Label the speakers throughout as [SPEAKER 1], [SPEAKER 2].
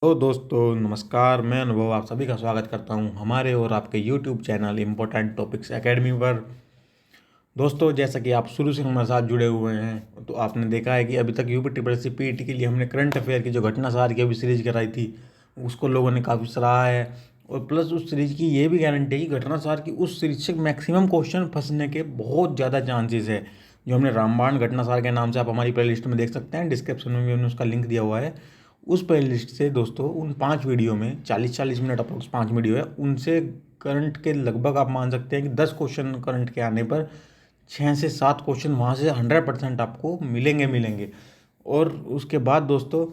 [SPEAKER 1] तो दोस्तों नमस्कार। मैं अनुभव आप सभी का स्वागत करता हूं हमारे और आपके YouTube channel important topics academy पर। दोस्तों जैसा कि आप शुरू से हमारे साथ जुड़े हुए हैं तो आपने देखा है कि अभी तक UP triple S C PET के लिए हमने करंट अफेयर की जो घटना सार की अभी सीरीज कराई थी उसको लोगों ने काफ़ी सराहा है। और प्लस उस सीरीज की ये भी गारंटी है कि घटना सार की उस सीरीज से मैक्सिमम क्वेश्चन फंसने के बहुत ज़्यादा चांसेस है। जो हमने रामबाण घटना सार के नाम से आप हमारी प्लेलिस्ट में देख सकते हैं, डिस्क्रिप्शन में भी हमने उसका लिंक दिया हुआ है। उस प्लेलिस्ट से दोस्तों उन 5 वीडियो में 40-40 मिनट अप्रोक्स 5 वीडियो है, उनसे करंट के लगभग आप मान सकते हैं कि 10 क्वेश्चन करंट के आने पर 6 से 7 क्वेश्चन वहाँ से 100% आपको मिलेंगे। और उसके बाद दोस्तों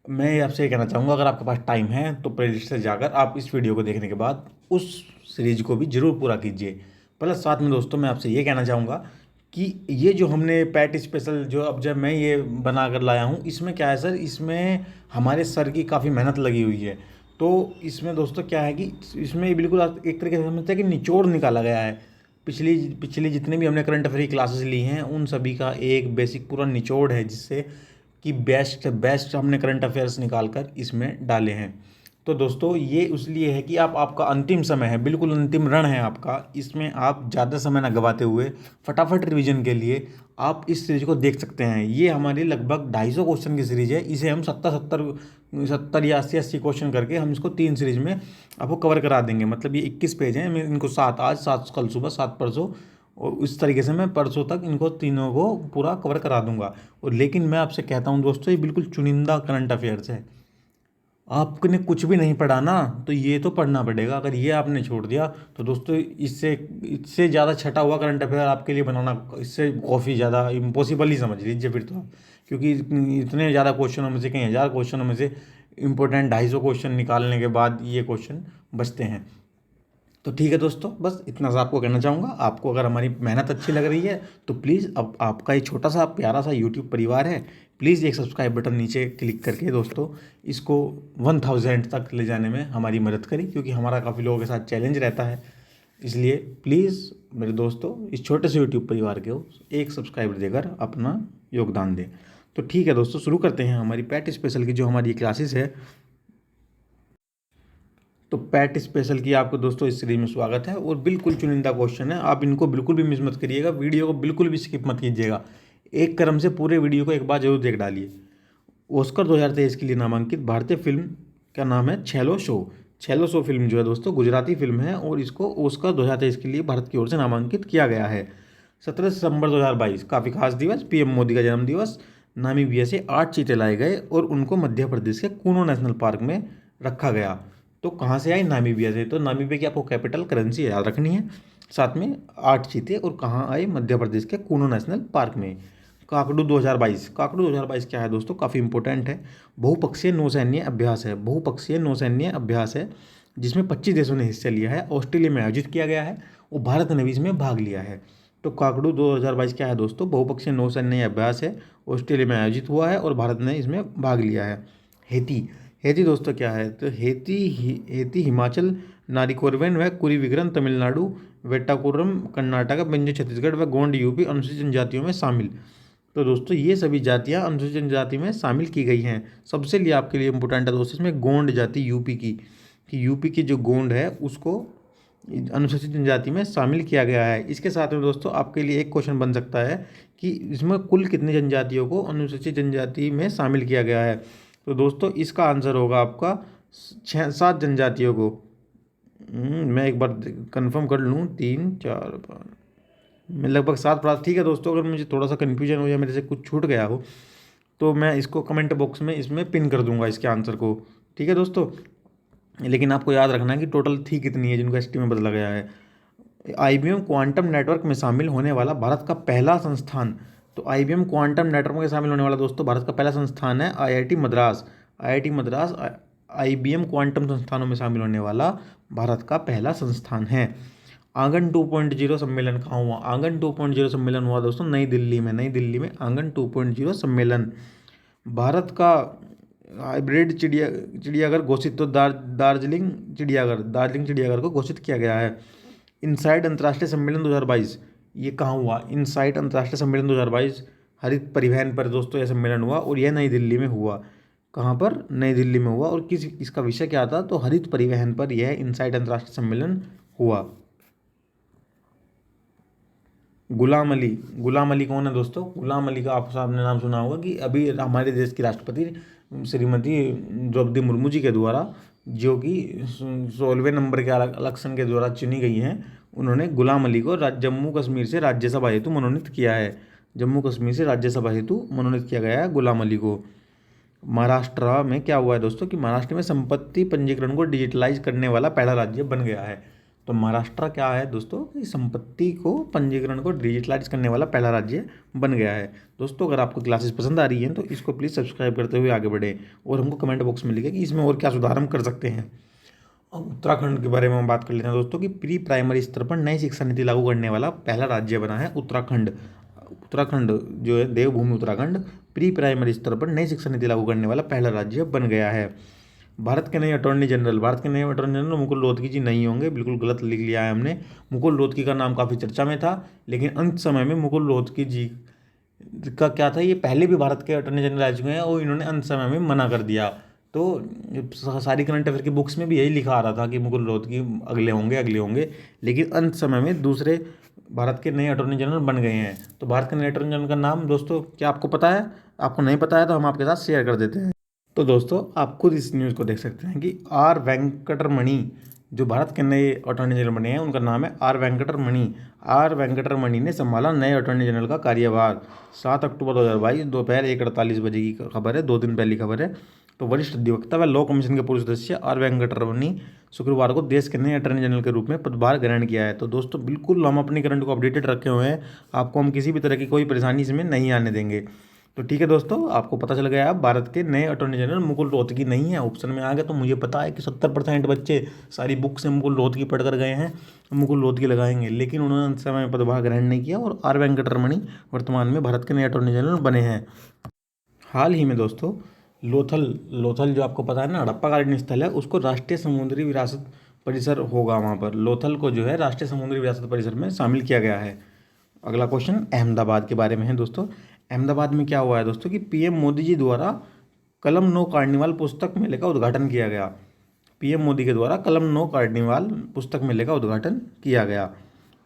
[SPEAKER 1] मैं आपसे ये कहना चाहूँगा, अगर आपके पास टाइम है तो प्लेलिस्ट से जाकर आप इस वीडियो को देखने के बाद उस सीरीज को भी ज़रूर पूरा कीजिए। प्लस साथ में दोस्तों मैं आपसे ये कहना चाहूँगा कि ये जो हमने पैट स्पेशल जो अब जब मैं ये बना कर लाया हूँ, इसमें क्या है सर, इसमें हमारे सर की काफ़ी मेहनत लगी हुई है। तो इसमें दोस्तों क्या है कि इसमें बिल्कुल आप एक तरीके से समझते हैं कि निचोड़ निकाला गया है। पिछली पिछली जितने भी हमने करंट अफेयर की क्लासेस ली हैं उन सभी का एक बेसिक पूरा निचोड़ है, जिससे कि बेस्ट बेस्ट हमने करंट अफेयर्स निकाल कर इसमें डाले हैं। तो दोस्तों ये इसलिए है कि आपका अंतिम समय है, बिल्कुल अंतिम रण है आपका। इसमें आप ज़्यादा समय ना गवाते हुए फटाफट रिवीजन के लिए आप इस सीरीज को देख सकते हैं। ये हमारी लगभग 250 क्वेश्चन की सीरीज है। इसे हम 70 या 80 क्वेश्चन करके हम इसको 3 सीरीज में आपको कवर करा देंगे। मतलब ये 21 पेज हैं, मैं इनको 7 आज, 7 कल सुबह, 7 परसों, और इस तरीके से मैं परसों तक इनको तीनों को पूरा कवर करा दूंगा। और लेकिन मैं आपसे कहता हूँ दोस्तों, ये बिल्कुल चुनिंदा करंट अफेयर्स है। आपने कुछ भी नहीं पढ़ा ना तो ये तो पढ़ना पड़ेगा। अगर ये आपने छोड़ दिया तो दोस्तों इससे इससे ज़्यादा छटा हुआ करंट अफेयर आपके लिए बनाना इससे काफ़ी ज़्यादा इम्पॉसिबल ही समझ लीजिए फिर तो आप। क्योंकि इतने ज़्यादा क्वेश्चनों में से, कई हज़ार क्वेश्चनों में से इंपॉर्टेंट 250 क्वेश्चन निकालने के बाद ये क्वेश्चन बचते हैं। तो ठीक है दोस्तों, बस इतना सा आपको कहना चाहूँगा। आपको अगर हमारी मेहनत अच्छी लग रही है तो प्लीज़, अब आपका ये छोटा सा प्यारा सा यूट्यूब परिवार है, प्लीज़ एक सब्सक्राइब बटन नीचे क्लिक करके दोस्तों इसको 1000 तक ले जाने में हमारी मदद करें, क्योंकि हमारा काफ़ी लोगों के साथ चैलेंज रहता है। इसलिए प्लीज़ मेरे दोस्तों इस छोटे से यूट्यूब परिवार को एक सब्सक्राइबर देकर अपना योगदान दें। तो ठीक है दोस्तों, शुरू करते हैं हमारी पैट स्पेशल की जो हमारी क्लासेस है। तो पैट स्पेशल की आपको दोस्तों इस सीरीज में स्वागत है। और बिल्कुल चुनिंदा क्वेश्चन है, आप इनको बिल्कुल भी मिस मत करिएगा, वीडियो को बिल्कुल भी स्किप मत कीजिएगा। एक क्रम से पूरे वीडियो को एक बार जरूर देख डालिए। ऑस्कर 2023 के लिए नामांकित भारतीय फिल्म का नाम है छेलो शो। छेलो शो फिल्म जो है दोस्तों गुजराती फिल्म है, और इसको ऑस्कर 2023 के लिए भारत की ओर से नामांकित किया गया है। 17 सितंबर 2022 काफ़ी खास दिवस, पीएम मोदी का जन्मदिवस। नामीबिया से 8 चीते लाए गए और उनको मध्य प्रदेश के कूनो नेशनल पार्क में रखा गया। तो कहाँ से आए? नामीबिया से। तो नामीबिया की आपको कैपिटल करेंसी याद रखनी है। साथ में 8 चीते, और कहाँ आए? मध्य प्रदेश के कूनो नेशनल पार्क में। काकड़ू 2022, काकड़ू 2022 क्या है दोस्तों? काफ़ी इंपॉर्टेंट है। बहुपक्षीय नौसैन्य अभ्यास है, बहुपक्षीय नौसैन्य अभ्यास है, जिसमें 25 देशों ने हिस्सा लिया है। ऑस्ट्रेलिया में आयोजित किया गया है और भारत ने भी इसमें भाग लिया है। तो काकड़ू 2022 क्या है दोस्तों? बहुपक्षीय नौसैन्य अभ्यास है, ऑस्ट्रेलिया में आयोजित हुआ है और भारत ने इसमें भाग लिया है। हेती, हेती दोस्तों क्या है? तो हेती हिमाचल, नारिकोरवेन व कुरीविग्रन तमिलनाडु, वेट्टाकुरम कर्नाटक, बेंजो छत्तीसगढ़ व गोंड यूपी अनुसूचित जनजातियों में शामिल। तो दोस्तों ये सभी जातियां अनुसूचित जनजाति में शामिल की गई हैं। सबसे लिए आपके लिए इंपॉर्टेंट है दोस्तों इसमें गोंड जाति यूपी की, कि यूपी की जो गोंड है उसको अनुसूचित जनजाति में शामिल किया गया है। इसके साथ में दोस्तों आपके लिए एक क्वेश्चन बन सकता है कि इसमें कुल कितनी जनजातियों को अनुसूचित जनजाति में शामिल किया गया है। तो दोस्तों इसका आंसर होगा आपका 6-7 जनजातियों को। मैं एक बार कंफर्म कर लूँ, 3, 4, 5, मैं लगभग 7 प्राप्त। ठीक है दोस्तों, अगर मुझे थोड़ा सा कन्फ्यूजन हो या मेरे से कुछ छूट गया हो तो मैं इसको कमेंट बॉक्स में इसमें पिन कर दूंगा इसके आंसर को। ठीक है दोस्तों, लेकिन आपको याद रखना है कि टोटल थी कितनी है जिनको एसटी में बदला गया है। आईबीएम क्वांटम नेटवर्क में शामिल होने वाला भारत का पहला संस्थान। तो आईबीएम क्वांटम नेटवर्क में शामिल होने वाला दोस्तों भारत का पहला संस्थान है IIT Madras. IIT Madras IBM quantum संस्थानों में शामिल होने वाला भारत का पहला संस्थान है। आंगन 2.0 सम्मेलन कहाँ हुआ? आंगन 2.0 सम्मेलन हुआ दोस्तों नई दिल्ली में। नई दिल्ली में आंगन 2.0 सम्मेलन। भारत का हाइब्रिड चिड़ियाघर घोषित, तो दार्जिलिंग चिड़ियाघर को घोषित किया गया है। इनसाइट अंतर्राष्ट्रीय सम्मेलन 2022 ये कहाँ हुआ? इनसाइट अंतर्राष्ट्रीय सम्मेलन 2022 हरित परिवहन पर दोस्तों यह सम्मेलन हुआ और यह नई दिल्ली में हुआ। कहाँ पर? नई दिल्ली में हुआ। और इसका विषय क्या था? तो हरित परिवहन पर यह इनसाइट अंतर्राष्ट्रीय सम्मेलन हुआ। गुलाम अली। गुलाम अली कौन है दोस्तों? गुलाम अली का आप साहब ने नाम सुना होगा कि अभी हमारे देश की राष्ट्रपति श्रीमती द्रौपदी मुर्मू जी के द्वारा, जो कि 16वें नंबर के इलेक्शन के द्वारा चुनी गई हैं, उन्होंने गुलाम अली को जम्मू कश्मीर से राज्यसभा हेतु मनोनीत किया है। जम्मू कश्मीर से राज्यसभा हेतु मनोनीत किया गया है गुलाम अली को। महाराष्ट्र में क्या हुआ है दोस्तों कि महाराष्ट्र में संपत्ति पंजीकरण को डिजिटलाइज करने वाला पहला राज्य बन गया है। तो महाराष्ट्र क्या है दोस्तों कि संपत्ति को पंजीकरण को डिजिटलाइज करने वाला पहला राज्य बन गया है। दोस्तों अगर आपको क्लासेस पसंद आ रही हैं तो इसको प्लीज़ सब्सक्राइब करते हुए आगे बढ़ें और हमको कमेंट बॉक्स में लिखें कि इसमें और क्या सुधार हम कर सकते हैं। अब उत्तराखंड के बारे में हम बात कर लेते हैं दोस्तों कि प्री प्राइमरी स्तर पर नई शिक्षा नीति लागू करने वाला पहला राज्य बना है उत्तराखंड। उत्तराखंड जो है, देवभूमि उत्तराखंड, प्री प्राइमरी स्तर पर नई शिक्षा नीति लागू करने वाला पहला राज्य बन गया है। भारत के नए अटॉर्नी जनरल मुकुल रोहतगी जी नहीं होंगे, बिल्कुल गलत लिख लिया है हमने। मुकुल रोहतगी का नाम काफ़ी चर्चा में था, लेकिन अंत समय में मुकुल रोहतगी जी का क्या था, ये पहले भी भारत के अटॉर्नी जनरल रह चुके हैं और इन्होंने अंत समय में मना कर दिया। तो सारी करंट अफेयर की बुक्स में भी यही लिखा आ रहा था कि मुकुल रोहतगी अगले होंगे, लेकिन अंत समय में दूसरे भारत के नए अटॉर्नी जनरल बन गए हैं। तो भारत के नए अटॉर्नी जनरल का नाम दोस्तों क्या आपको पता है? आपको नहीं पता है तो हम आपके साथ शेयर कर देते हैं। तो दोस्तों आप खुद इस न्यूज़ को देख सकते हैं कि आर वेंकटरमणि, जो भारत के नए अटॉर्नी जनरल बने हैं, उनका नाम है आर वेंकटरमणि। आर वेंकटरमणि ने संभाला नए अटॉर्नी जनरल का कार्यभार। 7 अक्टूबर 2022 दोपहर 1:48 बजे की खबर है, 2 दिन पहली खबर है। तो वरिष्ठ अधिवक्ता व लॉ कमीशन के पूर्व सदस्य आर वेंकटरमणि शुक्रवार को देश के नए अटॉर्नी जनरल के रूप में पदभार ग्रहण किया है। तो दोस्तों बिल्कुल हम अपनी करंट को अपडेटेड रखे हुए हैं, आपको हम किसी भी तरह की कोई परेशानी इसमें नहीं आने देंगे। तो ठीक है दोस्तों, आपको पता चल गया अब भारत के नए अटॉर्नी जनरल मुकुल रोहतगी नहीं है, ऑप्शन में आ गया। तो मुझे पता है कि 70% बच्चे सारी बुक से मुकुल रोहतगी पढ़ कर गए हैं, मुकुल रोहतगी लगाएंगे, लेकिन उन्होंने अंत समय में पदभार ग्रहण नहीं किया और आर वेंकटरमणि वर्तमान में भारत के नए अटॉर्नी जनरल बने हैं। हाल ही में दोस्तों लोथल जो आपको पता है ना, हड़प्पाकालीन स्थल है, उसको राष्ट्रीय समुद्री विरासत परिसर होगा। वहाँ पर लोथल को जो है राष्ट्रीय समुद्री विरासत परिसर में शामिल किया गया है। अगला क्वेश्चन अहमदाबाद के बारे में है दोस्तों। अहमदाबाद में क्या हुआ है दोस्तों कि पीएम मोदी जी द्वारा कलम नो कार्निवाल पुस्तक मेले का उद्घाटन किया गया। पीएम मोदी के द्वारा कलम नो कार्निवाल पुस्तक मेले का उद्घाटन किया गया।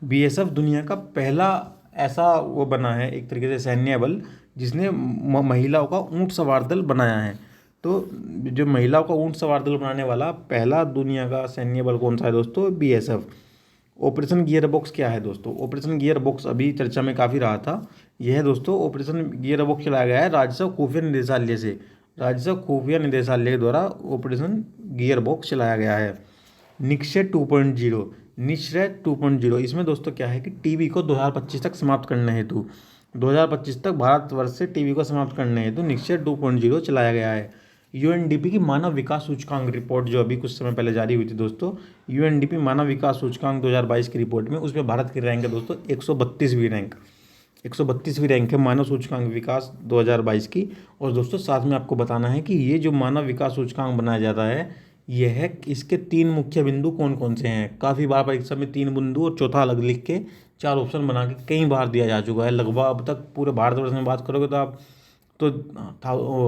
[SPEAKER 1] बीएसएफ दुनिया का पहला ऐसा वो बना है, एक तरीके से सैन्य बल, जिसने महिलाओं का ऊंट सवार दल बनाया है। तो जो महिलाओं का ऊंट सवार दल बनाने वाला पहला दुनिया का सैन्य बल कौन सा है दोस्तों? बीएसएफ। ऑपरेशन गियर बॉक्स क्या है दोस्तों? ऑपरेशन गियर बॉक्स अभी चर्चा में काफ़ी रहा था। यह है दोस्तों ऑपरेशन गियर बॉक्स चलाया गया है राजस्व खुफिया निदेशालय से। राजस्व खुफिया निदेशालय के द्वारा ऑपरेशन गियर बॉक्स चलाया गया है। निक्षय 2.0, निश्चय 2.0, इसमें दोस्तों क्या है कि टीबी को 2025 तक समाप्त करने हेतु 2025 तक भारतवर्ष से टीबी को समाप्त करने हेतु निक्षय 2.0 चलाया गया है। यूएनडीपी की मानव विकास सूचकांक रिपोर्ट जो अभी कुछ समय पहले जारी हुई थी दोस्तों, यूएनडीपी मानव विकास सूचकांक 2022 की रिपोर्ट में, उसमें भारत की रैंक है दोस्तों 132वीं रैंक। 132वीं रैंक है मानव सूचकांक विकास 2022 की। और दोस्तों साथ में आपको बताना है कि ये जो मानव विकास सूचकांक बनाया जाता है, यह है इसके 3 मुख्य बिंदु कौन कौन से हैं। काफ़ी बार परीक्षा में 3 बिंदु और चौथा अलग लिख के 4 ऑप्शन बना के कई बार दिया जा चुका है लगभग। अब तक पूरे भारतवर्ष में बात करोगे तो आप तो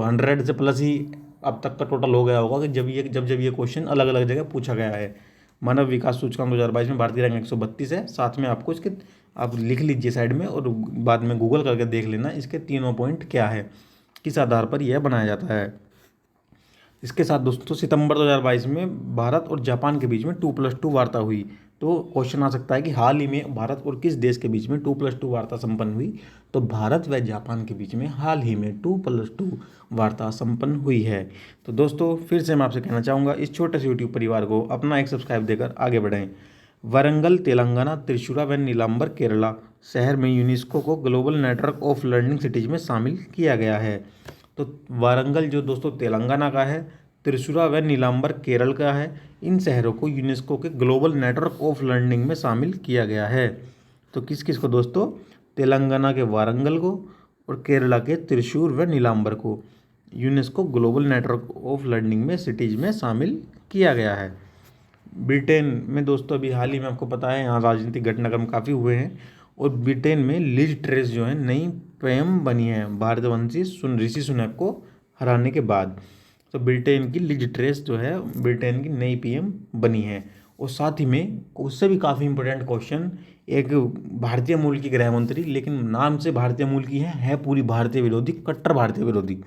[SPEAKER 1] 100 से प्लस ही अब तक का टोटल हो गया होगा कि जब ये क्वेश्चन अलग अलग जगह पूछा गया है। मानव विकास सूचकांक 2022 में भारत की रैंक 132 है। साथ में आपको इसके आप लिख लीजिए साइड में और बाद में गूगल करके देख लेना इसके तीनों पॉइंट क्या है, किस आधार पर यह बनाया जाता है। इसके साथ दोस्तों सितंबर 2022 में भारत और जापान के बीच में 2+2 वार्ता हुई। तो क्वेश्चन आ सकता है कि हाल ही में भारत और किस देश के बीच में 2+2 वार्ता संपन्न हुई? तो भारत व जापान के बीच में हाल ही में 2+2 वार्ता संपन्न हुई है। तो दोस्तों फिर से मैं आपसे कहना चाहूँगा, इस छोटे से यूट्यूब परिवार को अपना एक सब्सक्राइब देकर आगे बढ़ें। वारंगल तेलंगाना, त्रिशूरा व नीलांबर केरला शहर में यूनेस्को को global network of learning cities में शामिल किया गया है। तो वारंगल जो दोस्तों तेलंगाना का है, त्रिशूरा व नीलांबर केरल का है, इन शहरों को यूनेस्को के ग्लोबल नेटवर्क ऑफ लर्निंग में शामिल किया गया है। तो किस किस को दोस्तों? तेलंगाना के वारंगल को और केरला के त्रिशूर व नीलांबर को UNESCO global network of learning में सिटीज में शामिल किया गया है। ब्रिटेन में दोस्तों अभी हाल ही में आपको पता है यहाँ राजनीतिक घटनाक्रम काफ़ी हुए हैं और ब्रिटेन में लिज ट्रेस जो है नई पीएम बनी है भारतवंशी ऋषि सुनक को हराने के बाद। तो ब्रिटेन की लिज ट्रेस जो है ब्रिटेन की नई पीएम बनी है। और साथ ही में उससे भी काफ़ी इंपॉर्टेंट क्वेश्चन, एक भारतीय मूल की गृह मंत्री, लेकिन नाम से भारतीय मूल की है पूरी भारतीय विरोधी, कट्टर भारतीय विरोधी।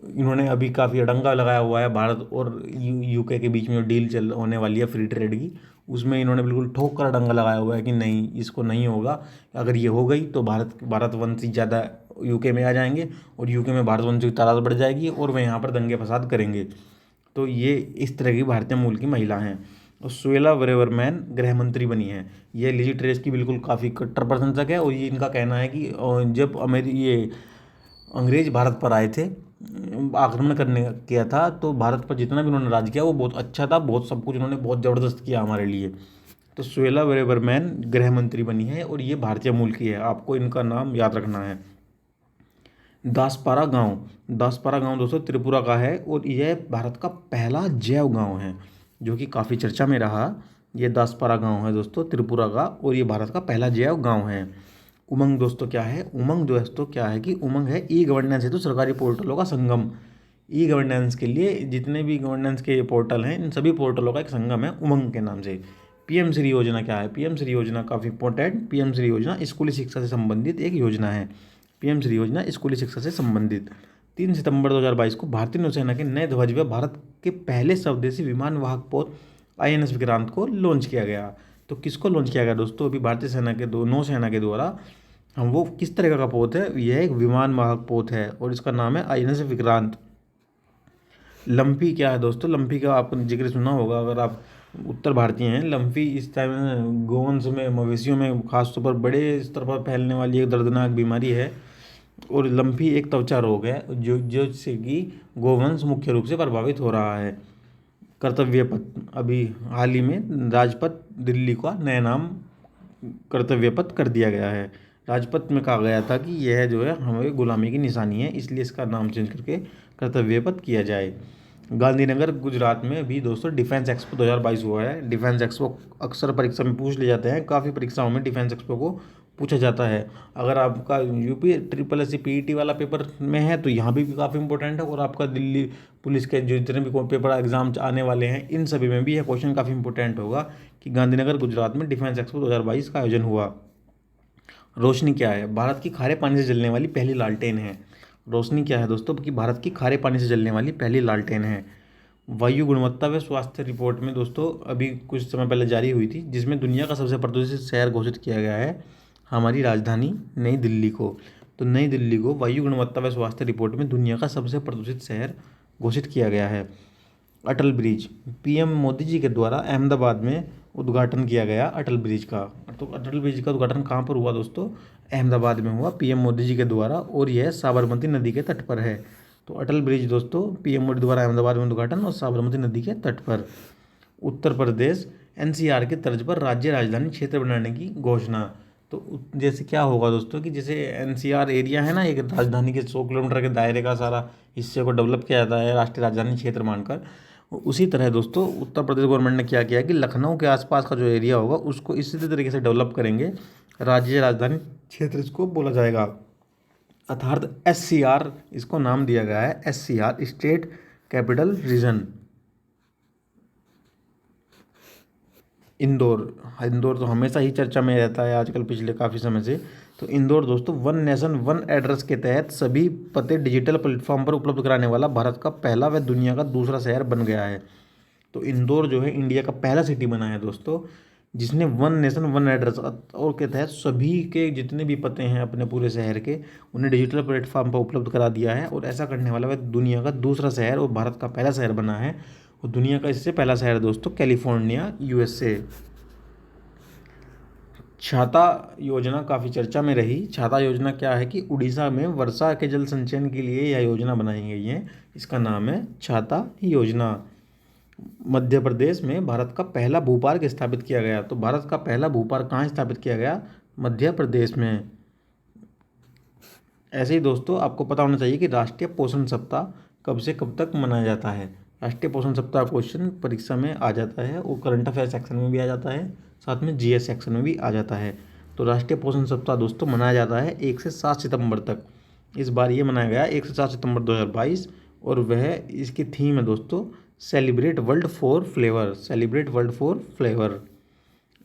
[SPEAKER 1] इन्होंने अभी काफ़ी अड़ंगा लगाया हुआ है भारत और यूके के बीच में जो डील चल होने वाली है फ्री ट्रेड की, उसमें इन्होंने बिल्कुल ठोक कर अड़ंगा लगाया हुआ है कि नहीं, इसको नहीं होगा। अगर ये हो गई तो भारतवंशी ज़्यादा यूके में आ जाएंगे और यूके में भारतवंशियों की तादाद बढ़ जाएगी और वे यहाँ पर दंगे फसाद करेंगे। तो ये इस तरह की भारतीय मूल की महिला हैं। और सुएला ब्रेवरमैन गृह मंत्री बनी है। ये लिजी ट्रेस की बिल्कुल काफ़ी कट्टर प्रशंसक है और ये इनका कहना है कि जब ये अंग्रेज भारत पर आए थे, आक्रमण करने किया था, तो भारत पर जितना भी उन्होंने राज किया वो बहुत अच्छा था, बहुत सब कुछ उन्होंने बहुत ज़बरदस्त किया हमारे लिए। तो सुएला ब्रेवरमैन गृह मंत्री बनी है और ये भारतीय मूल की है, आपको इनका नाम याद रखना है। दासपारा गांव दोस्तों त्रिपुरा का है और यह भारत का पहला जैव गांव है जो कि काफ़ी चर्चा में रहा। ये दासपारा गांव है दोस्तों त्रिपुरा का और ये भारत का पहला जैव गांव है। उमंग दोस्तों क्या है? उमंग दोस्तों क्या है कि उमंग है ई गवर्नेंस हेतु सरकारी पोर्टलों का संगम। ई गवर्नेंस के लिए जितने भी गवर्नेंस के पोर्टल हैं, इन सभी पोर्टलों का एक संगम है उमंग के नाम से। पीएम श्री योजना क्या है? पीएम श्री योजना काफ़ी इंपॉर्टेंट, पीएम श्री योजना स्कूली शिक्षा से संबंधित एक योजना है। पीएम श्री योजना स्कूली शिक्षा से संबंधित 3 सितंबर 2022 को भारतीय नौसेना के नए ध्वज व भारत के पहले स्वदेशी विमान वाहक पोत INS विक्रांत को लॉन्च किया गया। तो किसको लॉन्च किया गया दोस्तों? अभी भारतीय सेना के नौसेना के द्वारा हम वो किस तरह का पोत है? यह एक विमान वाहक पोत है और इसका नाम है INS विक्रांत। लम्फी क्या है दोस्तों? लम्फी का आपने जिक्र सुना होगा अगर आप उत्तर भारतीय हैं। लम्फी इस टाइम गोवंश में, मवेशियों में खासतौर पर बड़े स्तर पर फैलने वाली एक दर्दनाक बीमारी है और लम्फी एक त्वचा रोग है जिससे कि गोवंश मुख्य रूप से प्रभावित हो रहा है। कर्तव्य पथ, अभी हाल ही में राजपथ दिल्ली का नया नाम कर्तव्य पथ कर दिया गया है। राजपथ में कहा गया था कि यह जो है हमें गुलामी की निशानी है, इसलिए इसका नाम चेंज करके कर्तव्य पथ किया जाए। गांधीनगर गुजरात में भी दोस्तों डिफेंस एक्सपो 2022 हुआ है। डिफेंस एक्सपो अक्सर परीक्षा में पूछ ले जाते हैं, काफ़ी परीक्षाओं में डिफेंस एक्सपो को पूछा जाता है। अगर आपका यूपी SSC PET वाला पेपर में है तो यहाँ भी काफ़ी इंपॉर्टेंट है और आपका दिल्ली पुलिस के जो जितने भी पेपर एग्जाम आने वाले हैं इन सभी में भी यह क्वेश्चन काफ़ी इंपॉर्टेंट होगा कि गांधीनगर गुजरात में डिफेंस एक्सपो 2022 का आयोजन हुआ। रोशनी क्या है? भारत की खारे पानी से जलने वाली पहली लालटेन है। रोशनी क्या है दोस्तों? कि भारत की खारे पानी से जलने वाली पहली लालटेन है। वायु गुणवत्ता व स्वास्थ्य रिपोर्ट में दोस्तों अभी कुछ समय पहले जारी हुई थी, जिसमें दुनिया का सबसे प्रदूषित शहर घोषित किया गया है हमारी राजधानी नई दिल्ली को। तो नई दिल्ली को वायु गुणवत्ता व स्वास्थ्य रिपोर्ट में दुनिया का सबसे प्रदूषित शहर घोषित किया गया है। अटल ब्रिज, PM मोदी जी के द्वारा अहमदाबाद में उद्घाटन किया गया अटल ब्रिज का। तो अटल ब्रिज का उद्घाटन कहाँ पर हुआ दोस्तों? अहमदाबाद में हुआ PM मोदी जी के द्वारा और यह साबरमती नदी के तट पर है। तो अटल ब्रिज दोस्तों PM मोदी द्वारा अहमदाबाद में उद्घाटन और साबरमती नदी के तट पर। उत्तर प्रदेश NCR के तर्ज पर राज्य राजधानी क्षेत्र बनाने की घोषणा। तो जैसे क्या होगा दोस्तों कि जैसे NCR एरिया है ना, एक राजधानी के 100 किलोमीटर के दायरे का सारा हिस्से को डेवलप किया जाता है राष्ट्रीय राजधानी क्षेत्र मानकर, उसी तरह दोस्तों उत्तर प्रदेश गवर्नमेंट ने क्या किया कि लखनऊ के आसपास का जो एरिया होगा उसको इसी तरीके से डेवलप करेंगे, राज्य राजधानी क्षेत्र इसको बोला जाएगा। अर्थात SCR इसको नाम दिया गया है, SCR state capital region. Indore तो हमेशा ही चर्चा में रहता है आजकल पिछले काफ़ी समय से। तो इंदौर दोस्तों वन नेशन वन एड्रेस के तहत सभी पते डिजिटल प्लेटफॉर्म पर उपलब्ध कराने वाला भारत का पहला व दुनिया का दूसरा शहर बन गया है। तो इंदौर जो है इंडिया का पहला सिटी बना है दोस्तों, जिसने वन नेशन वन एड्रेस और के तहत सभी के जितने भी पते हैं अपने पूरे शहर के उन्हें डिजिटल प्लेटफॉर्म पर उपलब्ध करा दिया है। और ऐसा करने वाला वह दुनिया का दूसरा शहर और भारत का पहला शहर बना है। और दुनिया का इससे पहला शहर दोस्तों कैलिफोर्निया USA। छाता योजना काफ़ी चर्चा में रही। छाता योजना क्या है कि उड़ीसा में वर्षा के जल संचयन के लिए यह योजना बनाई गई है, इसका नाम है छाता योजना। मध्य प्रदेश में भारत का पहला भू पार्क स्थापित किया गया। तो भारत का पहला भू पार्क कहाँ स्थापित किया गया? मध्य प्रदेश में। ऐसे ही दोस्तों आपको पता होना चाहिए कि राष्ट्रीय पोषण सप्ताह कब से कब तक मनाया जाता है। राष्ट्रीय पोषण सप्ताह क्वेश्चन परीक्षा में आ जाता है, वो करंट अफेयर सेक्शन में भी आ जाता है, साथ में GS सेक्शन में भी आ जाता है। तो राष्ट्रीय पोषण सप्ताह दोस्तों मनाया जाता है 1 से 7 सितंबर तक। इस बार ये मनाया गया 1 से 7 सितंबर 2022 और वह इसकी थीम है दोस्तों celebrate world for flavour, celebrate world for flavour.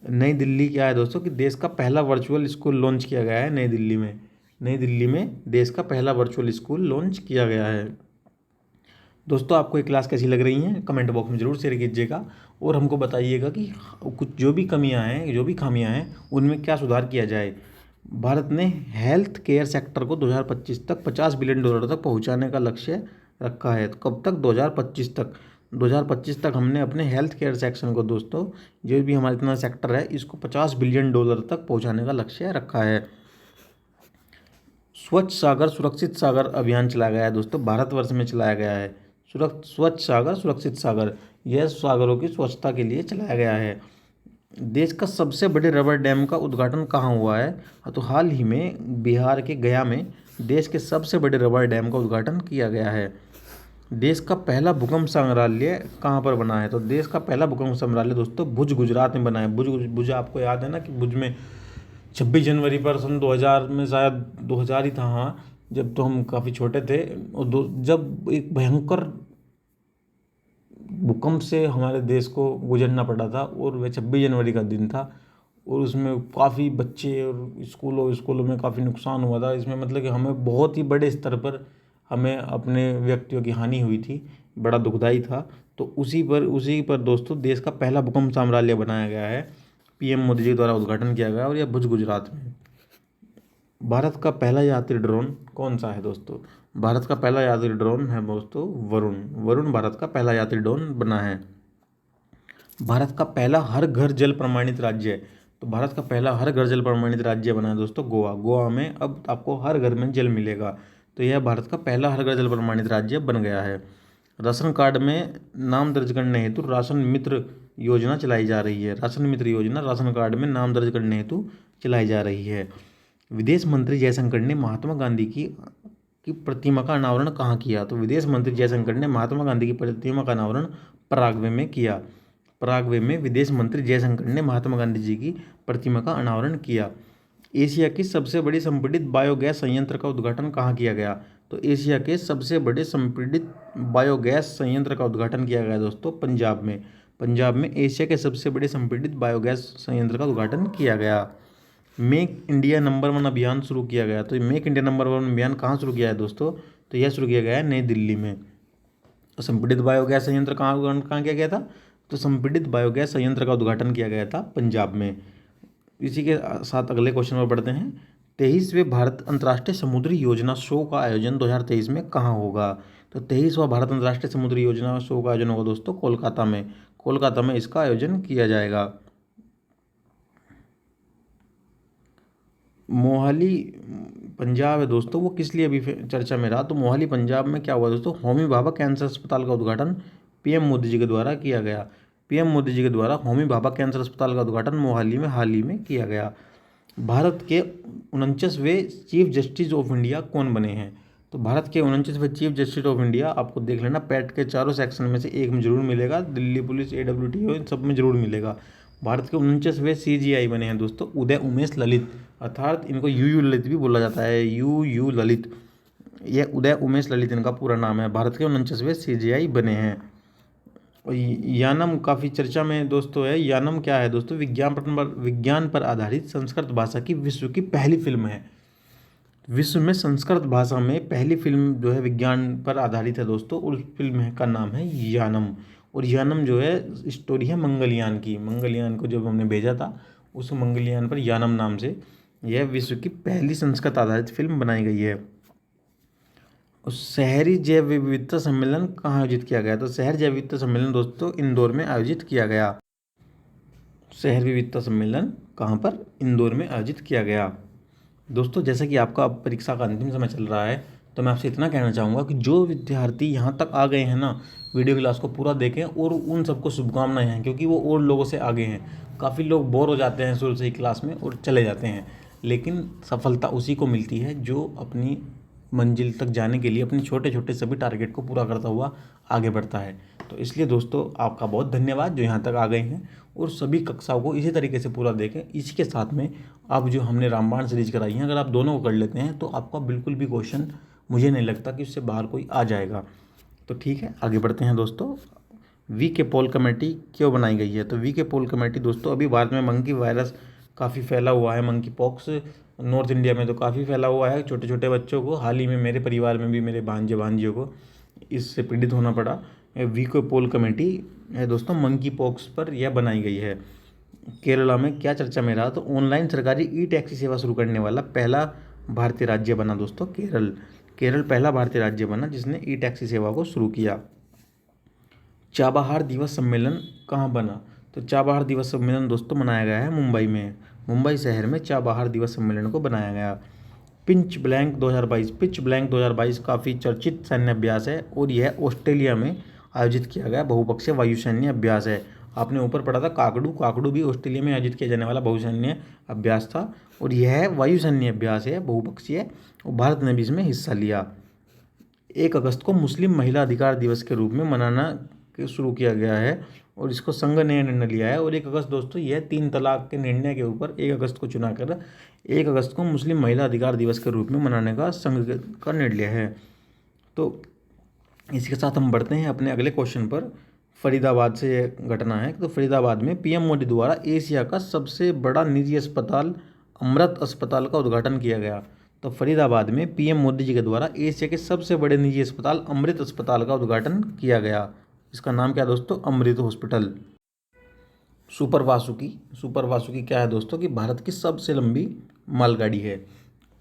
[SPEAKER 1] नई दिल्ली क्या है दोस्तों कि देश का पहला वर्चुअल स्कूल लॉन्च किया गया है नई दिल्ली में। नई दिल्ली में देश का पहला वर्चुअल स्कूल लॉन्च किया गया है। दोस्तों आपको ये क्लास कैसी लग रही हैं कमेंट बॉक्स में ज़रूर शेयर कीजिएगा और हमको बताइएगा कि कुछ जो भी कमियां हैं, जो भी खामियां हैं, उनमें क्या सुधार किया जाए। भारत ने हेल्थ केयर सेक्टर को 2025 तक $50 बिलियन तक पहुंचाने का लक्ष्य रखा है। तो कब तक? 2025 तक। 2025 तक हमने अपने हेल्थ केयर सेक्शन को दोस्तों, जो भी हमारा इतना सेक्टर है, इसको $50 बिलियन तक पहुंचाने का लक्ष्य रखा है। स्वच्छ सागर सुरक्षित सागर अभियान चलाया गया है दोस्तों, भारतवर्ष में चलाया गया है। स्वच्छ सागर सुरक्षित सागर, यह सागरों की स्वच्छता के लिए चलाया गया है। देश का सबसे बड़े रबर डैम का उद्घाटन कहाँ हुआ है? तो हाल ही में बिहार के गया में देश के सबसे बड़े रबर डैम का उद्घाटन किया गया है। देश का पहला भूकंप संग्रहालय कहाँ पर बना है? तो देश का पहला भूकंप संग्रहालय दोस्तों भुज गुजरात में बना है। भुज आपको याद है ना कि भुज में 26 जनवरी पर सन 2000 में, शायद 2000 ही था, हाँ, जब तो हम काफ़ी छोटे थे, और जब एक भयंकर भूकंप से हमारे देश को गुजरना पड़ा था, और वह 26 जनवरी का दिन था, और उसमें काफ़ी बच्चे और स्कूलों में काफ़ी नुकसान हुआ था। इसमें मतलब कि हमें बहुत ही बड़े स्तर पर हमें अपने व्यक्तियों की हानि हुई थी, बड़ा दुखदाई था। तो उसी पर दोस्तों देश का पहला भूकंप संग्रहालय बनाया गया है, पीएम मोदी जी द्वारा उद्घाटन किया गया, और यह भुज गुजरात में। भारत का पहला यात्री ड्रोन कौन सा है दोस्तों? भारत का पहला यात्री ड्रोन है दोस्तों वरुण। वरुण भारत का पहला यात्री ड्रोन बना है। भारत का पहला हर घर जल प्रमाणित राज्य है। तो भारत का पहला हर घर जल प्रमाणित राज्य बना है दोस्तों गोवा। गोवा में अब आपको हर घर में जल मिलेगा। तो यह भारत का पहला हर घर जल प्रमाणित राज्य बन गया है। राशन कार्ड में नाम दर्ज करने हेतु राशन मित्र योजना चलाई जा रही है। राशन मित्र योजना राशन कार्ड में नाम दर्ज करने हेतु चलाई जा रही है। विदेश मंत्री जयशंकर ने महात्मा गांधी की प्रतिमा का अनावरण कहाँ किया? तो विदेश मंत्री जयशंकर ने महात्मा गांधी की प्रतिमा का अनावरण पराग्वे में किया। पराग्वे में विदेश मंत्री जयशंकर ने महात्मा गांधी जी की प्रतिमा का अनावरण किया। एशिया की सबसे बड़ी संपीड़ित बायोगैस संयंत्र का उद्घाटन कहाँ किया गया? तो एशिया के सबसे बड़े संपीड़ित बायोगैस संयंत्र का उद्घाटन किया गया दोस्तों पंजाब में। पंजाब में एशिया के सबसे बड़े संपीड़ित बायोगैस संयंत्र का उद्घाटन किया गया। मेक इंडिया नंबर 1 अभियान शुरू किया गया। तो मेक इंडिया नंबर 1 अभियान कहाँ शुरू किया है दोस्तों? तो यह शुरू किया गया है नई दिल्ली में। तो संपीड़ित बायोगैस संयंत्र कहाँ किया गया था? तो संपीड़ित बायोगैस संयंत्र का उद्घाटन किया गया था पंजाब में। इसी के साथ अगले क्वेश्चन पर बढ़ते हैं। 23वें भारत अंतर्राष्ट्रीय समुद्री योजना शो का आयोजन 2023 में कहाँ होगा? तो 23वां भारत अंतर्राष्ट्रीय समुद्री योजना शो का आयोजन होगा दोस्तों कोलकाता में। कोलकाता में इसका आयोजन किया जाएगा। मोहाली पंजाब है दोस्तों, वो किस लिए अभी चर्चा में रहा? तो मोहाली पंजाब में क्या हुआ दोस्तों? होमी भाभा कैंसर अस्पताल का उद्घाटन पीएम मोदी जी के द्वारा किया गया। पीएम मोदी जी के द्वारा होमी भाभा कैंसर अस्पताल का उद्घाटन मोहाली में हाल ही में किया गया। भारत के 49वें चीफ जस्टिस ऑफ इंडिया कौन बने हैं? तो भारत के 49वें चीफ जस्टिस ऑफ इंडिया आपको देख लेना, पैट के चारों सेक्शन में से एक में जरूर मिलेगा, दिल्ली पुलिस, AWTO, इन सब में जरूर मिलेगा। भारत के 49वें CJI बने हैं दोस्तों उदय उमेश ललित, अर्थात इनको UU ललित भी बोला जाता है, UU ललित। यह उदय उमेश ललित इनका पूरा नाम है। भारत के 49वें CJI बने हैं। और यानम काफ़ी चर्चा में दोस्तों है। यानम क्या है दोस्तों? विज्ञान पर आधारित संस्कृत भाषा की विश्व की पहली फिल्म है। विश्व में संस्कृत भाषा में पहली फिल्म जो है विज्ञान पर आधारित है दोस्तों, और उस फिल्म का नाम है यानम। और यानम जो है स्टोरी है मंगलयान की। मंगलयान को जब हमने भेजा था, उस मंगलयान पर यानम नाम से यह विश्व की पहली संस्कृत आधारित फिल्म बनाई गई है। और शहरी जैव विविधता सम्मेलन कहाँ आयोजित किया गया? तो शहर जैव विविधता सम्मेलन दोस्तों इंदौर में आयोजित किया गया। शहर विविधता सम्मेलन कहाँ पर? इंदौर में आयोजित किया गया। दोस्तों जैसा कि आपका परीक्षा का अंतिम समय चल रहा है, तो मैं आपसे इतना कहना चाहूँगा कि जो विद्यार्थी यहाँ तक आ गए हैं ना, वीडियो क्लास को पूरा देखें, और उन सबको शुभकामनाएं हैं, क्योंकि वो और लोगों से आगे हैं। काफ़ी लोग बोर हो जाते हैं शुरू से ही क्लास में और चले जाते हैं, लेकिन सफलता उसी को मिलती है जो अपनी मंजिल तक जाने के लिए अपने छोटे छोटे सभी टारगेट को पूरा करता हुआ आगे बढ़ता है। तो इसलिए दोस्तों आपका बहुत धन्यवाद जो यहाँ तक आ गए हैं, और सभी कक्षाओं को इसी तरीके से पूरा देखें। इसी के साथ में आप जो हमने रामबाण सीरीज कराई है, अगर आप दोनों को कर लेते हैं तो आपका बिल्कुल भी क्वेश्चन मुझे नहीं लगता कि उससे बाहर कोई आ जाएगा। तो ठीक है, आगे बढ़ते हैं दोस्तों। वी के पॉल कमेटी क्यों बनाई गई है? तो वी के पॉल कमेटी दोस्तों, अभी भारत में मंकी वायरस काफ़ी फैला हुआ है, मंकी पॉक्स नॉर्थ इंडिया में तो काफ़ी फैला हुआ है। छोटे छोटे बच्चों को, हाल ही में मेरे परिवार में भी मेरे भांजे भांजियों को इससे पीड़ित होना पड़ा। वी के पॉल कमेटी है दोस्तों, मंकी पॉक्स पर यह बनाई गई है। केरला में क्या चर्चा में रहा? तो ऑनलाइन सरकारी ई टैक्सी सेवा शुरू करने वाला पहला भारतीय राज्य बना दोस्तों केरल। केरल पहला भारतीय राज्य बना जिसने ई टैक्सी सेवा को शुरू किया। चाबहार दिवस सम्मेलन कहाँ बना? तो चाबहार दिवस सम्मेलन दोस्तों मनाया गया है मुंबई में। मुंबई शहर में चाबहार दिवस सम्मेलन को बनाया गया। पिंच ब्लैंक 2022, पिच ब्लैंक 2022 काफ़ी चर्चित सैन्य अभ्यास है और यह ऑस्ट्रेलिया में आयोजित किया गया बहुपक्षीय वायुसैन्य अभ्यास है। आपने ऊपर पढ़ा था काकड़ू, काकड़ू भी ऑस्ट्रेलिया में आयोजित किया जाने वाला बहुसैन्य अभ्यास था और यह वायुसैन्य अभ्यास है बहुपक्षीय, और भारत ने भी इसमें हिस्सा लिया। 1 अगस्त को मुस्लिम महिला अधिकार दिवस के रूप में मनाना शुरू किया गया है और इसको संघ ने निर्णय लिया है। और 1 अगस्त दोस्तों, यह 3 तलाक के निर्णय के ऊपर 1 अगस्त को चुना कर 1 अगस्त को मुस्लिम महिला अधिकार दिवस के रूप में मनाने का संघ का निर्णय है। तो इसके साथ हम बढ़ते हैं अपने अगले क्वेश्चन पर। फरीदाबाद से ये घटना है। तो फरीदाबाद में पीएम मोदी द्वारा एशिया का सबसे बड़ा निजी अस्पताल अमृत अस्पताल का उद्घाटन किया गया। तो फरीदाबाद में पीएम मोदी जी के द्वारा एशिया के सबसे बड़े निजी अस्पताल अमृत अस्पताल का उद्घाटन किया गया। इसका नाम क्या है दोस्तों? Amrit hospital. Super Vasuki, super Vasuki क्या है दोस्तों? कि भारत की सबसे लंबी मालगाड़ी है।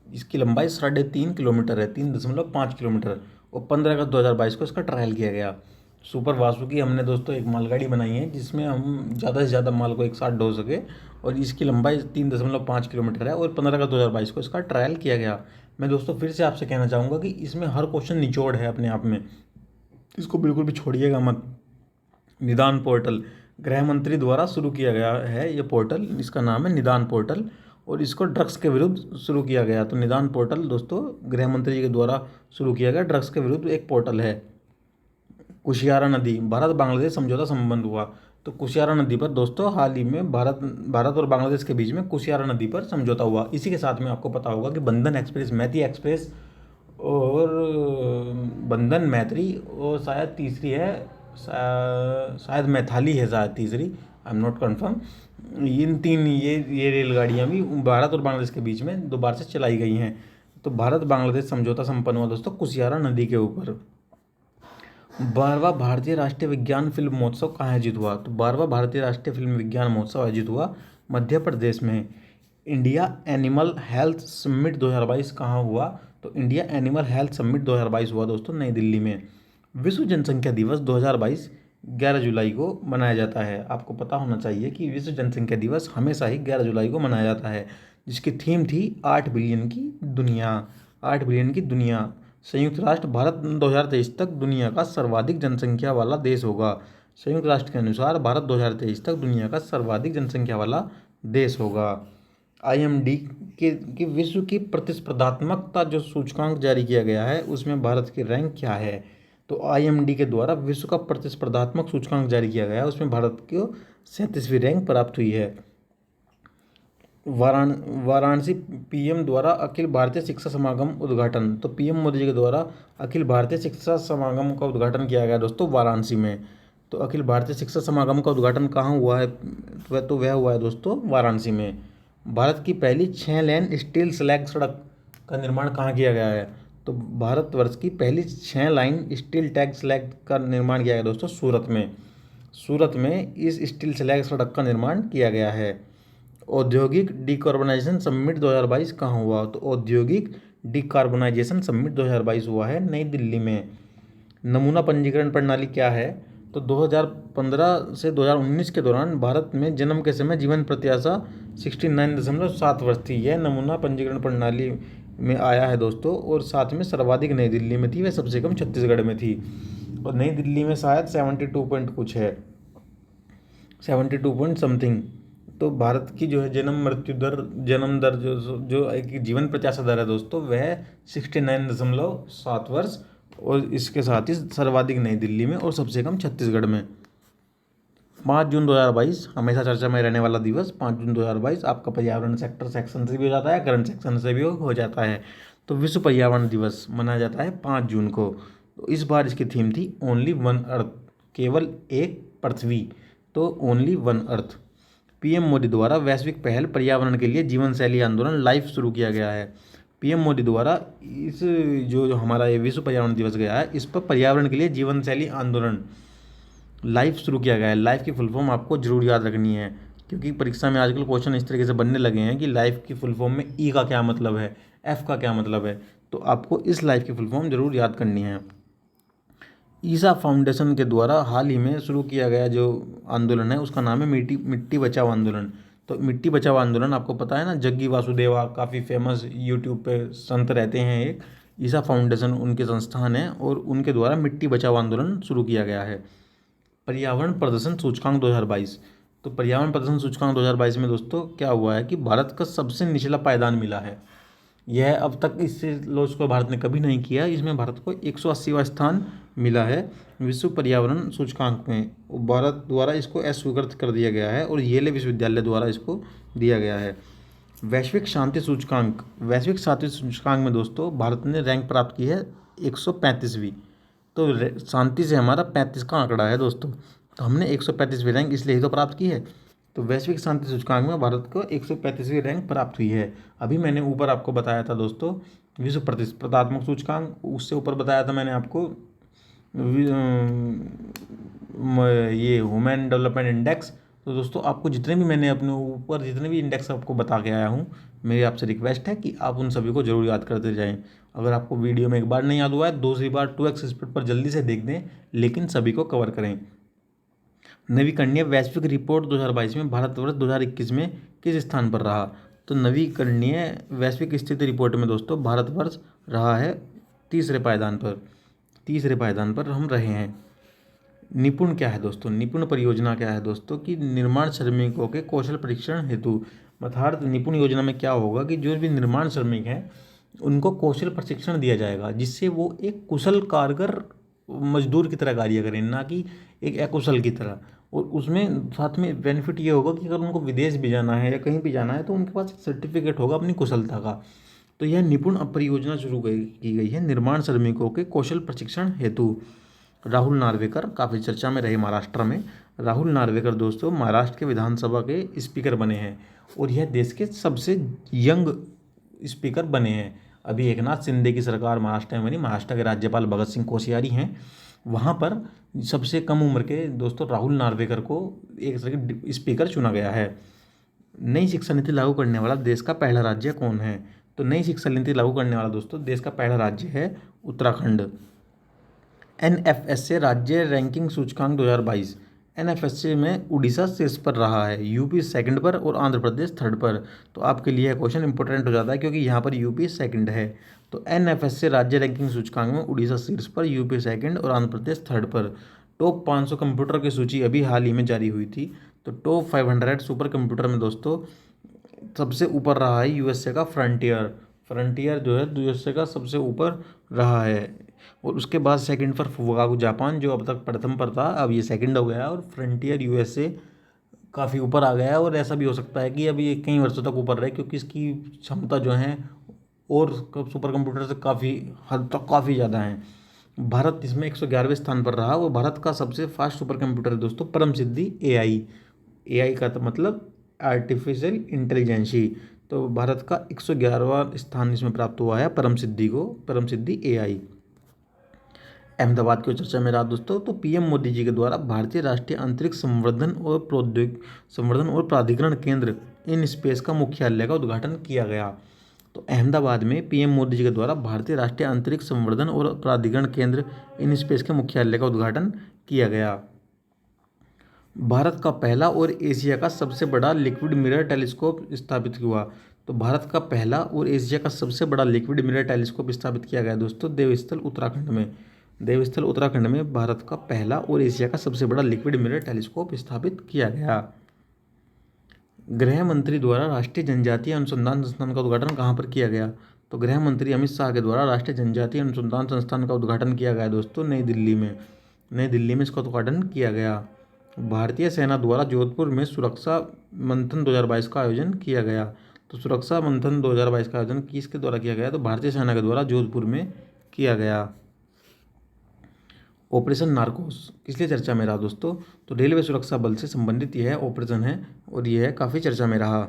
[SPEAKER 1] इसकी लंबाई 3.5 किलोमीटर है, 3.5 किलोमीटर, और 15 अगस्त 2022 को इसका ट्रायल किया गया। सुपर वासुकी हमने दोस्तों एक मालगाड़ी बनाई है जिसमें हम ज़्यादा से ज़्यादा माल को एक साथ ढो सके, और इसकी लंबाई 3.5 किलोमीटर है और 15 अगस्त 2022 को इसका ट्रायल किया गया। मैं दोस्तों फिर से आपसे कहना चाहूँगा कि इसमें हर क्वेश्चन निचोड़ है अपने आप में, इसको बिल्कुल भी छोड़िएगा मत। निदान पोर्टल गृह मंत्री द्वारा शुरू किया गया है ये पोर्टल, इसका नाम है निदान पोर्टल, और इसको ड्रग्स के विरुद्ध शुरू किया गया। तो निदान पोर्टल दोस्तों गृह मंत्री जी के द्वारा शुरू किया गया ड्रग्स के विरुद्ध एक पोर्टल है। कुशियारा नदी, भारत बांग्लादेश समझौता संबंध हुआ। तो कुशियारा नदी पर दोस्तों हाल ही में भारत और बांग्लादेश के बीच में कुशियारा नदी पर समझौता हुआ। इसी के साथ में आपको पता होगा कि बंधन एक्सप्रेस, मैती एक्सप्रेस और बंधन मैत्री, और शायद तीसरी है, शायद मैथाली है शायद तीसरी, आई एम नॉट कन्फर्म। इन तीन ये रेलगाड़ियाँ भी भारत और बांग्लादेश के बीच में दोबारा से चलाई गई हैं। तो भारत बांग्लादेश समझौता संपन्न हुआ दोस्तों कुशियारा नदी के ऊपर। 12वां भारतीय राष्ट्रीय विज्ञान फिल्म महोत्सव कहाँ आयोजित हुआ? तो 12वां भारतीय राष्ट्रीय फिल्म विज्ञान महोत्सव आयोजित हुआ मध्य प्रदेश में। इंडिया एनिमल हेल्थ समिट 2022 कहाँ हुआ? तो इंडिया एनिमल हेल्थ समिट 2022 हुआ दोस्तों नई दिल्ली में। विश्व जनसंख्या दिवस 2022 11 जुलाई को मनाया जाता है। आपको पता होना चाहिए कि विश्व जनसंख्या दिवस हमेशा ही 11 जुलाई को मनाया जाता है, जिसकी थीम थी 8 बिलियन की दुनिया। 8 बिलियन की दुनिया। संयुक्त राष्ट्र, भारत 2023 तक दुनिया का सर्वाधिक जनसंख्या वाला देश होगा। संयुक्त राष्ट्र के अनुसार भारत 2023 तक दुनिया का सर्वाधिक जनसंख्या वाला देश होगा। IMD के विश्व की प्रतिस्पर्धात्मकता जो सूचकांक जारी किया गया है उसमें भारत की रैंक क्या है? तो IMD के द्वारा विश्व का प्रतिस्पर्धात्मक सूचकांक जारी किया गया है, उसमें भारत को 37वीं रैंक प्राप्त हुई है। वाराणसी PM द्वारा अखिल भारतीय शिक्षा समागम उद्घाटन। तो PM मोदी जी के द्वारा अखिल भारतीय शिक्षा समागम का उद्घाटन किया गया दोस्तों वाराणसी में। तो अखिल भारतीय शिक्षा समागम का उद्घाटन कहाँ हुआ है? तो वह हुआ है दोस्तों वाराणसी में। भारत की पहली 6 लेन स्टील स्लैग सड़क का निर्माण कहाँ किया गया है? तो भारतवर्ष की पहली 6 लाइन स्टील टैग स्लैग का निर्माण किया गया दोस्तों सूरत में। सूरत में इस स्टील स्लैग सड़क का निर्माण किया गया है। औद्योगिक डिकार्बोनाइजेशन समिट 2022 कहाँ हुआ? तो औद्योगिक डिकार्बोनाइजेशन समिट 2022 हुआ है नई दिल्ली में। नमूना पंजीकरण प्रणाली क्या है? तो 2015 से 2019 के दौरान भारत में जन्म के समय जीवन प्रत्याशा 69.7 वर्ष थी। यह नमूना पंजीकरण प्रणाली में आया है दोस्तों, और साथ में सर्वाधिक नई दिल्ली में थी, वह सबसे कम छत्तीसगढ़ में थी, और नई दिल्ली में शायद 72 पॉइंट कुछ है, 72 पॉइंट समथिंग। तो भारत की जो है जन्म दर जो एक जीवन प्रत्याशा दर है दोस्तों वह 69.7 वर्ष, और इसके साथ ही सर्वाधिक नई दिल्ली में और सबसे कम छत्तीसगढ़ में। 5 जून 2022 हमेशा चर्चा में रहने वाला दिवस। 5 जून 2022 आपका पर्यावरण सेक्शन से भी हो जाता है, करंट सेक्शन से भी हो जाता है। तो विश्व पर्यावरण दिवस मनाया जाता है 5 जून को। तो इस बार इसकी थीम थी ओनली वन अर्थ, केवल एक पृथ्वी, तो only one earth. PM Modi द्वारा वैश्विक पहल पर्यावरण के लिए जीवन शैली आंदोलन लाइव शुरू किया गया है। पीएम मोदी द्वारा इस जो हमारा ये विश्व पर्यावरण दिवस गया है, इस पर पर्यावरण के लिए जीवन शैली आंदोलन लाइव शुरू किया गया है। लाइफ की फुल फॉर्म आपको जरूर याद रखनी है, क्योंकि परीक्षा में आजकल क्वेश्चन इस तरीके से बनने लगे हैं कि लाइफ की फुल फॉर्म में ई का क्या मतलब है, एफ का क्या मतलब है, तो आपको इस लाइफ की फुल फॉर्म जरूर याद करनी है। ईसा फाउंडेशन के द्वारा हाल ही में शुरू किया गया जो आंदोलन है उसका नाम है मिट्टी बचाओ आंदोलन। तो मिट्टी बचाओ आंदोलन आपको पता है ना, जग्गी वासुदेवा काफ़ी फेमस यूट्यूब पे संत रहते हैं एक, ईसा फाउंडेशन उनके संस्थान है और उनके द्वारा मिट्टी बचाओ आंदोलन शुरू किया गया है। पर्यावरण प्रदर्शन सूचकांक 2022। तो पर्यावरण प्रदर्शन सूचकांक 2022 में दोस्तों क्या हुआ है कि भारत का सबसे निचला पायदान मिला है। यह अब तक इससे लॉन्च को भारत ने कभी नहीं किया। इसमें भारत को 180वां स्थान मिला है विश्व पर्यावरण सूचकांक में। भारत द्वारा इसको अस्वीकृत कर दिया गया है और येले विश्वविद्यालय द्वारा इसको दिया गया है। वैश्विक शांति सूचकांक, वैश्विक शांति सूचकांक में दोस्तों भारत ने रैंक प्राप्त की है 135वीं। तो शांति से हमारा 35 का आंकड़ा है दोस्तों, तो हमने 135वीं रैंक इसलिए ही तो प्राप्त की है। तो वैश्विक शांति सूचकांक में भारत को 135वीं रैंक प्राप्त हुई है। अभी मैंने ऊपर आपको बताया था दोस्तों विश्व प्रतिस्पर्धात्मक सूचकांक, उससे ऊपर बताया था मैंने आपको ये ह्यूमन डेवलपमेंट इंडेक्स। तो दोस्तों आपको जितने भी मैंने अपने ऊपर जितने भी इंडेक्स आपको बता के आया हूँ, मेरी आपसे रिक्वेस्ट है कि आप उन सभी को जरूर याद करते जाएं। अगर आपको वीडियो में एक बार नहीं याद हुआ है, दूसरी बार 2x स्पीड पर जल्दी से देख दें, लेकिन सभी को कवर करें। नवीकरणीय वैश्विक रिपोर्ट 2022 में भारतवर्ष 2021 में किस स्थान पर रहा? तो नवीकरणीय वैश्विक स्थिति रिपोर्ट में दोस्तों भारतवर्ष रहा है तीसरे पायदान पर हम रहे हैं। निपुण क्या है दोस्तों? निपुण परियोजना क्या है दोस्तों? कि निर्माण श्रमिकों के कौशल परीक्षण हेतु, अर्थात निपुण योजना में क्या होगा कि जो भी निर्माण श्रमिक हैं उनको कौशल प्रशिक्षण दिया जाएगा, जिससे वो एक कुशल कारगर मजदूर की तरह कार्य करें, ना कि एक अकुशल की तरह। और उसमें साथ में बेनिफिट ये होगा कि अगर उनको विदेश भी जाना है या कहीं भी जाना है तो उनके पास एक सर्टिफिकेट होगा अपनी कुशलता का। तो यह निपुण परियोजना शुरू की गई है निर्माण श्रमिकों के कौशल प्रशिक्षण हेतु। राहुल नार्वेकर काफ़ी चर्चा में रहे महाराष्ट्र में। राहुल नार्वेकर दोस्तों महाराष्ट्र के विधानसभा के स्पीकर बने हैं और यह देश के सबसे यंग स्पीकर बने हैं। अभी एकनाथ शिंदे की सरकार महाराष्ट्र में बनी, महाराष्ट्र के राज्यपाल भगत सिंह कोश्यारी हैं, वहाँ पर सबसे कम उम्र के दोस्तों राहुल नार्वेकर को एक तरह के स्पीकर चुना गया है। नई शिक्षा नीति लागू करने वाला देश का पहला राज्य कौन है? तो नई शिक्षा नीति लागू करने वाला दोस्तों देश का पहला राज्य है उत्तराखंड। एनएफएसए राज्य रैंकिंग सूचकांक 2022। एनएफएसए में उड़ीसा शीर्ष पर रहा है, यूपी सेकंड पर और आंध्र प्रदेश थर्ड पर। तो आपके लिए क्वेश्चन इंपॉर्टेंट हो जाता है क्योंकि यहाँ पर यूपी सेकंड है। तो एनएफएसए राज्य रैंकिंग सूचकांक में उड़ीसा शीर्ष पर, यूपी सेकंड और आंध्र प्रदेश थर्ड पर। टॉप 500 कंप्यूटर की सूची अभी हाल ही में जारी हुई थी। तो टॉप 500 सुपर कंप्यूटर में दोस्तों सबसे ऊपर रहा है यूएसए का फ्रंटियर जो है यूएसए का सबसे ऊपर रहा है। और उसके बाद सेकंड पर फुगाकू जापान, जो अब तक प्रथम पर था, अब ये सेकंड हो गया और फ्रंटियर यूएसए काफ़ी ऊपर आ गया है। और ऐसा भी हो सकता है कि अभी ये कई वर्षों तक ऊपर रहे, क्योंकि इसकी क्षमता जो है और सुपर कंप्यूटर से काफ़ी हद तक काफ़ी ज़्यादा है। भारत इसमें 111वें स्थान पर रहा। और भारत का सबसे फास्ट सुपर कंप्यूटर है दोस्तों परम सिद्धि एआई का तो मतलब आर्टिफिशियल इंटेलिजेंसी। तो भारत का 111वां स्थान इसमें प्राप्त हुआ है परम सिद्धि एआई। अहमदाबाद की चर्चा में रहा दोस्तों। तो पीएम मोदी जी के द्वारा भारतीय राष्ट्रीय अंतरिक्ष संवर्धन और प्राधिकरण केंद्र इन स्पेस का मुख्यालय का उद्घाटन किया गया। तो अहमदाबाद में पीएम मोदी जी के द्वारा भारतीय राष्ट्रीय अंतरिक्ष संवर्धन और प्राधिकरण केंद्र इन स्पेस के मुख्यालय का उद्घाटन किया गया। भारत का पहला और एशिया का सबसे बड़ा लिक्विड मिरर टेलीस्कोप स्थापित हुआ। तो भारत का पहला और एशिया का सबसे बड़ा लिक्विड मिरर टेलीस्कोप स्थापित किया गया दोस्तों देवस्थल उत्तराखंड में भारत का पहला और एशिया का सबसे बड़ा लिक्विड मिरर टेलीस्कोप स्थापित किया गया। गृह मंत्री द्वारा राष्ट्रीय जनजातीय अनुसंधान संस्थान का उद्घाटन कहाँ पर किया गया? तो गृह मंत्री अमित शाह के द्वारा राष्ट्रीय जनजातीय अनुसंधान संस्थान का उद्घाटन किया गया दोस्तों नई दिल्ली में इसका उद्घाटन किया गया। भारतीय सेना द्वारा जोधपुर में सुरक्षा मंथन 2022 का आयोजन किया गया। तो सुरक्षा मंथन 2022 का आयोजन किसके द्वारा किया गया? तो भारतीय सेना के द्वारा जोधपुर में किया गया। ऑपरेशन नार्कोस किस लिए चर्चा में रहा दोस्तों? तो रेलवे सुरक्षा बल से संबंधित यह ऑपरेशन है और यह काफ़ी चर्चा में रहा।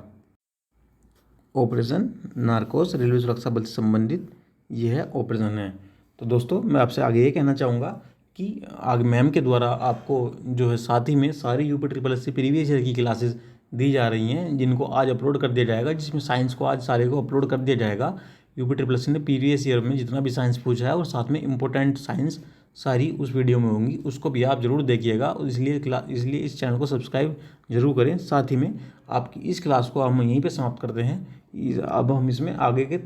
[SPEAKER 1] ऑपरेशन नार्कोस रेलवे सुरक्षा बल से संबंधित यह ऑपरेशन है। तो दोस्तों मैं आपसे आगे ये कहना चाहूँगा कि आगे मैम के द्वारा आपको जो है साथ ही में सारी UP triple S C previous year की क्लासेस दी जा रही हैं, जिनको आज अपलोड कर दिया जाएगा, जिसमें साइंस को आज सारे को अपलोड कर दिया जाएगा। यूपी ट्रिपल एस सी ने प्रीवियस ईयर में जितना भी साइंस पूछा है और साथ में इंपॉर्टेंट साइंस सारी उस वीडियो में होंगी, उसको भी आप जरूर देखिएगा। और इसलिए इस चैनल को सब्सक्राइब जरूर करें। साथ ही में आपकी इस क्लास को हम यहीं पे समाप्त करते हैं। अब हम इसमें आगे के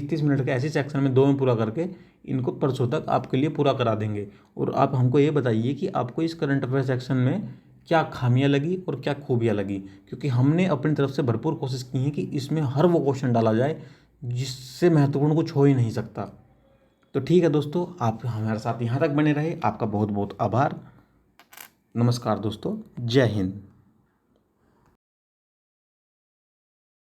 [SPEAKER 1] 30 मिनट के ऐसे सेक्शन में 2 में पूरा करके इनको परसों तक आपके लिए पूरा करा देंगे। और आप हमको ये बताइए कि आपको इस करंट अफेयर सेक्शन में क्या खामियां लगी और क्या खूबियां लगी, क्योंकि हमने अपनी तरफ से भरपूर कोशिश की है कि इसमें हर वो क्वेश्चन डाला जाए जिससे महत्वपूर्ण कुछ हो ही नहीं सकता। तो ठीक है दोस्तों, आप हमारे साथ यहाँ तक बने रहे, आपका बहुत बहुत आभार। नमस्कार दोस्तों, जय हिंद।